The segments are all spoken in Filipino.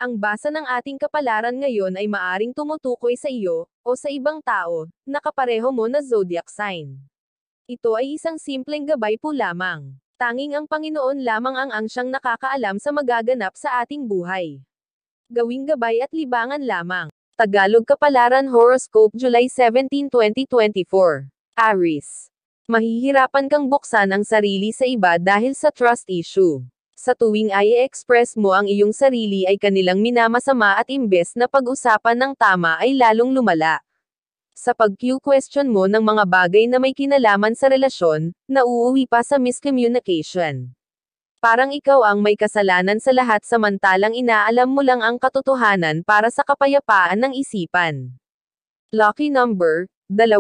Ang basa ng ating kapalaran ngayon ay maaring tumutukoy sa iyo, o sa ibang tao, na kapareho mo na zodiac sign. Ito ay isang simpleng gabay po lamang. Tanging ang Panginoon lamang ang siyang nakakaalam sa magaganap sa ating buhay. Gawing gabay at libangan lamang. Tagalog Kapalaran Horoscope July 17, 2024. Aries. Mahihirapan kang buksan ang sarili sa iba dahil sa trust issue. Sa tuwing ay i-express mo ang iyong sarili ay kanilang minamasama at imbes na pag-usapan ng tama ay lalong lumala. Sa pag-question mo ng mga bagay na may kinalaman sa relasyon, nauuwi pa sa miscommunication. Parang ikaw ang may kasalanan sa lahat samantalang inaalam mo lang ang katotohanan para sa kapayapaan ng isipan. Lucky number, 2,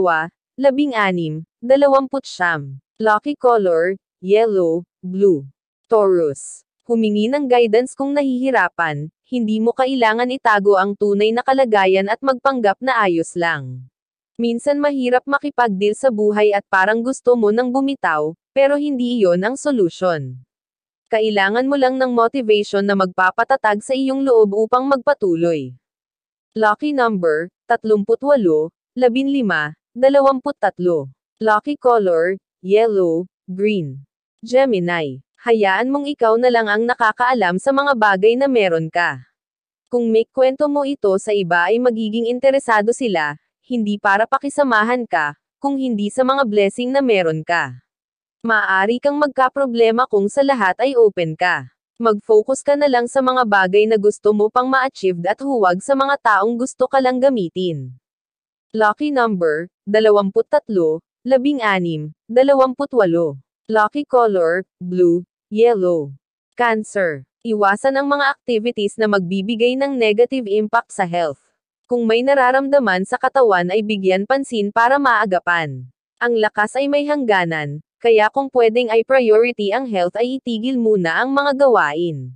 16, 29. Lucky color, yellow, blue. Taurus. Humingi ng guidance kung nahihirapan, hindi mo kailangan itago ang tunay na kalagayan at magpanggap na ayos lang. Minsan mahirap makipag-deal sa buhay at parang gusto mo nang bumitaw, pero hindi iyon ang solusyon. Kailangan mo lang ng motivation na magpapatatag sa iyong loob upang magpatuloy. Lucky number, 38, 15, 23. Lucky color, yellow, green. Gemini. Hayaan mong ikaw na lang ang nakakaalam sa mga bagay na meron ka. Kung may kwento mo ito sa iba ay magiging interesado sila, hindi para pakisamahan ka, kung hindi sa mga blessing na meron ka. Maaari kang magkaproblema kung sa lahat ay open ka. Mag-focus ka na lang sa mga bagay na gusto mo pang ma-achieve at huwag sa mga taong gusto ka lang gamitin. Lucky number, 23, 16, 28. Lucky color, blue, yellow. Cancer. Iwasan ang mga activities na magbibigay ng negative impact sa health. Kung may nararamdaman sa katawan ay bigyan pansin para maagapan. Ang lakas ay may hangganan, kaya kung pwedeng ay priority ang health ay itigil muna ang mga gawain.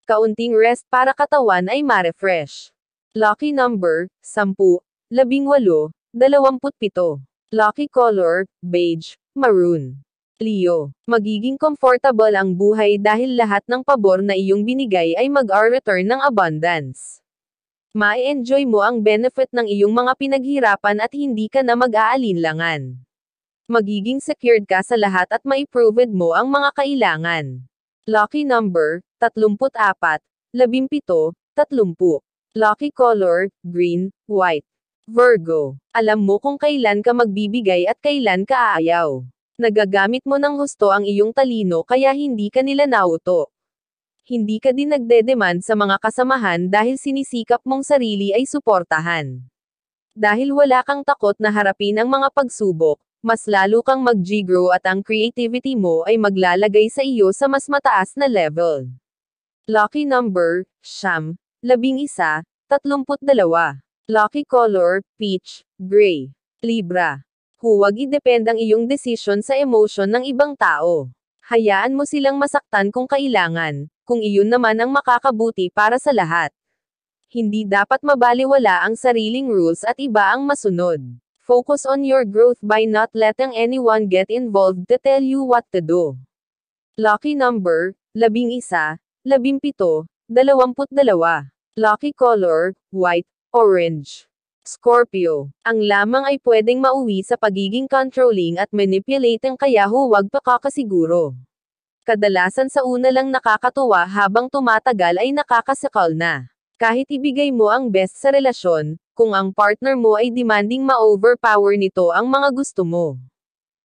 Kaunting rest para katawan ay ma-refresh. Lucky number, 10, 18, 27. Lucky color, beige, maroon. Leo. Magiging comfortable ang buhay dahil lahat ng pabor na iyong binigay ay mag-return ng abundance. Ma-enjoy mo ang benefit ng iyong mga pinaghirapan at hindi ka na mag-aalinlangan. Magiging secured ka sa lahat at ma-prove mo ang mga kailangan. Lucky number, 34, 17, 30. Lucky color, green, white. Virgo. Alam mo kung kailan ka magbibigay at kailan ka aayaw. Nagagamit mo ng husto ang iyong talino kaya hindi ka nila nauto. Hindi ka din nagdedemand sa mga kasamahan dahil sinisikap mong sarili ay suportahan. Dahil wala kang takot na harapin ang mga pagsubok, mas lalo kang mag-grow at ang creativity mo ay maglalagay sa iyo sa mas mataas na level. Lucky number, 11, 32. Lucky color, peach, gray. Libra. Huwag i-depend ang iyong desisyon sa emosyon ng ibang tao. Hayaan mo silang masaktan kung kailangan, kung iyon naman ang makakabuti para sa lahat. Hindi dapat mabaliwala ang sariling rules at iba ang masunod. Focus on your growth by not letting anyone get involved to tell you what to do. Lucky number, 11, 17, 22. Lucky color, white, orange. Scorpio. Ang lamang ay pwedeng mauwi sa pagiging controlling at manipulating kaya huwag pa kakasiguro. Kadalasan sa una lang nakakatuwa habang tumatagal ay nakakasakal na. Kahit ibigay mo ang best sa relasyon, kung ang partner mo ay demanding ma-overpower nito ang mga gusto mo.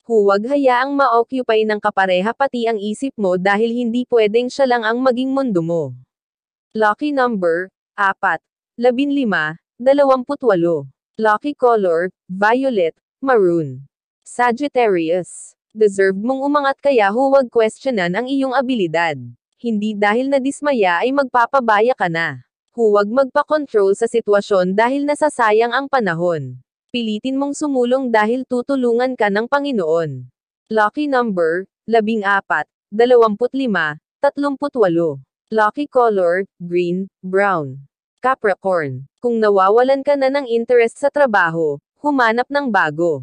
Huwag hayaang ma-occupy ng kapareha pati ang isip mo dahil hindi pwedeng siya lang ang maging mundo mo. Lucky number, 4, 15, 28. Lucky color, violet, maroon. Sagittarius. Deserve mong umangat kaya huwag questionan ang iyong abilidad. Hindi dahil nadismaya ay magpapabaya ka na. Huwag magpa-control sa sitwasyon dahil nasasayang ang panahon. Pilitin mong sumulong dahil tutulungan ka ng Panginoon. Lucky number, 14, 25, 38. Lucky color, green, brown. Capricorn. Kung nawawalan ka na ng interest sa trabaho, humanap ng bago.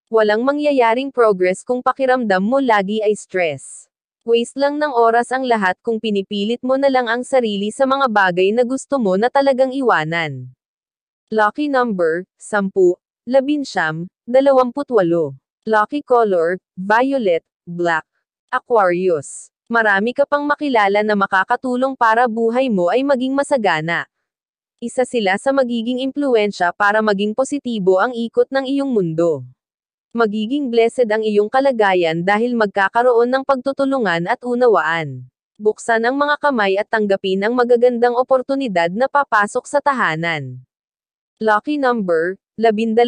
Walang mangyayaring progress kung pakiramdam mo lagi ay stress. Waste lang ng oras ang lahat kung pinipilit mo na lang ang sarili sa mga bagay na gusto mo na talagang iwanan. Lucky number, 10, 11, 28. Lucky color, violet, black. Aquarius. Marami ka pang makilala na makakatulong para buhay mo ay maging masagana. Isa sila sa magiging impluwensya para maging positibo ang ikot ng iyong mundo. Magiging blessed ang iyong kalagayan dahil magkakaroon ng pagtutulungan at unawaan. Buksan ang mga kamay at tanggapin ang magagandang oportunidad na papasok sa tahanan. Lucky number, 12,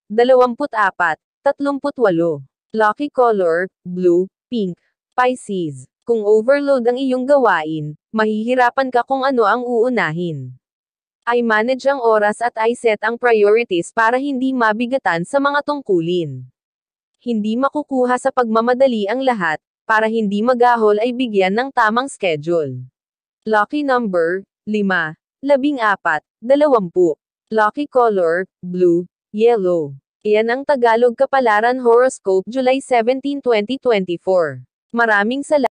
24, 38. Lucky color, blue, pink. Pisces. Kung overload ang iyong gawain, mahihirapan ka kung ano ang uunahin. I manage ang oras at I set ang priorities para hindi mabigatan sa mga tungkulin. Hindi makukuha sa pagmamadali ang lahat, para hindi magahol ay bigyan ng tamang schedule. Lucky number, 5, 14, 20. Lucky color, blue, yellow. Iyan ang Tagalog Kapalaran Horoscope July 17, 2024. Maraming salamat.